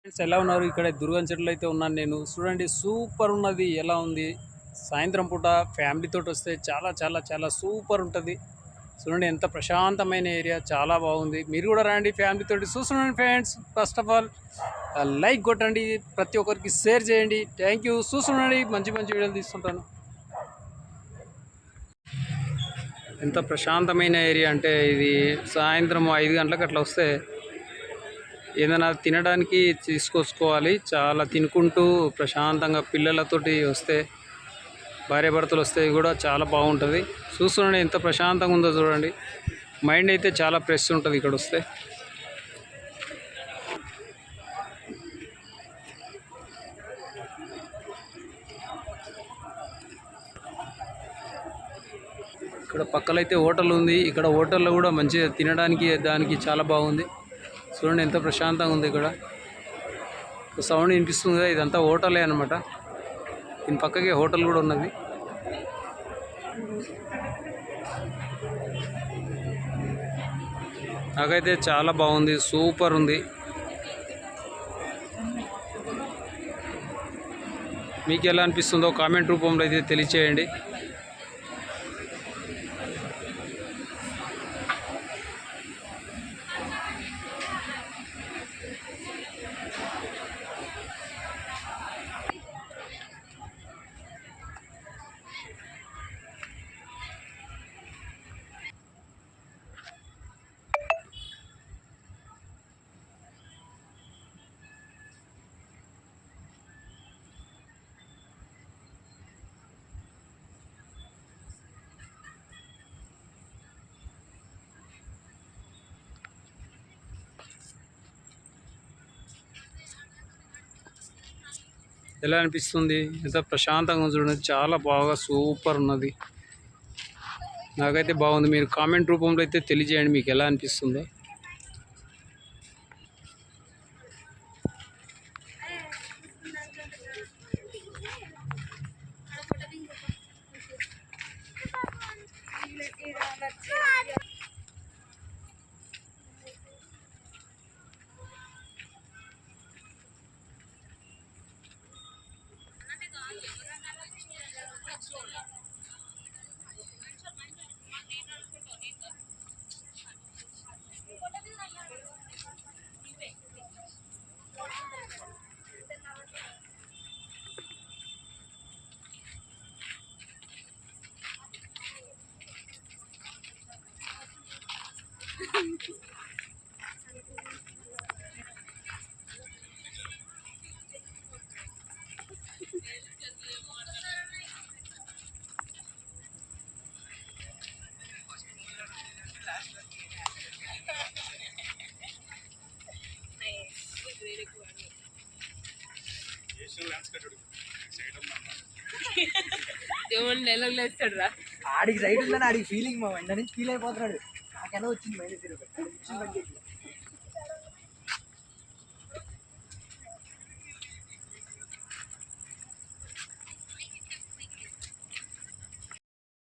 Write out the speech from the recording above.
Friends ఎలా ఉన్నారు? ఇక్కడ దుర్గం చెట్లు అయితే ఉన్నాను నేను. చూడండి సూపర్ ఉన్నది. ఎలా ఉంది? సాయంత్రం పూట ఫ్యామిలీ తోటి వస్తే చాలా చాలా చాలా సూపర్ ఉంటుంది. చూడండి ఎంత ప్రశాంతమైన ఏరియా, చాలా బాగుంది. మీరు కూడా రండి ఫ్యామిలీ తోటి చూస్తున్నాండి friends. First of all like కొట్టండి, ప్రతి ఒక్కరికి షేర్ చేయండి. Thank you. చూస్తున్నాండి, మంచి మంచి వీడియోలు తీస్తుంటాను. ఎంత ప్రశాంతమైన ఏరియా అంటే ఇది. సాయంత్రం 5 గంటలకు అట్లా వస్తే ఏదైనా తినడానికి తీసుకొచ్చుకోవాలి. చాలా తినుకుంటూ ప్రశాంతంగా పిల్లలతోటి వస్తే, భార్యాభర్తలు వస్తే కూడా చాలా బాగుంటుంది. చూస్తుండండి ఎంత ప్రశాంతంగా ఉందో చూడండి. మైండ్ అయితే చాలా ఫ్రెష్ ఉంటుంది ఇక్కడ వస్తే. ఇక్కడ పక్కలో అయితే హోటల్ ఉంది. ఇక్కడ హోటల్లో కూడా మంచిగా తినడానికి దానికి చాలా బాగుంది. చూడండి ఎంత ప్రశాంతంగా ఉంది. ఇక్కడ సౌండ్ వినిపిస్తుంది కదా, ఇదంతా హోటలే అనమాట. దీని పక్కకే హోటల్ కూడా ఉన్నది. నాకైతే చాలా బాగుంది, సూపర్ ఉంది. మీకు ఎలా అనిపిస్తుందో కామెంట్ రూపంలో అయితే తెలియచేయండి. ఎలా అనిపిస్తుంది? ఎంత ప్రశాంతంగా చూడండి, చాలా బాగా సూపర్ ఉన్నది. నాకైతే బాగుంది. మీరు కామెంట్ రూపంలో అయితే తెలియజేయండి మీకు ఎలా అనిపిస్తుందో. ఆడికి సైడ్ ఉందని ఆడికి ఫీలింగ్ మా వెంట నుంచి ఫీల్ అయిపోతున్నాడు. నాకెలా వచ్చింది మైనస్ 20.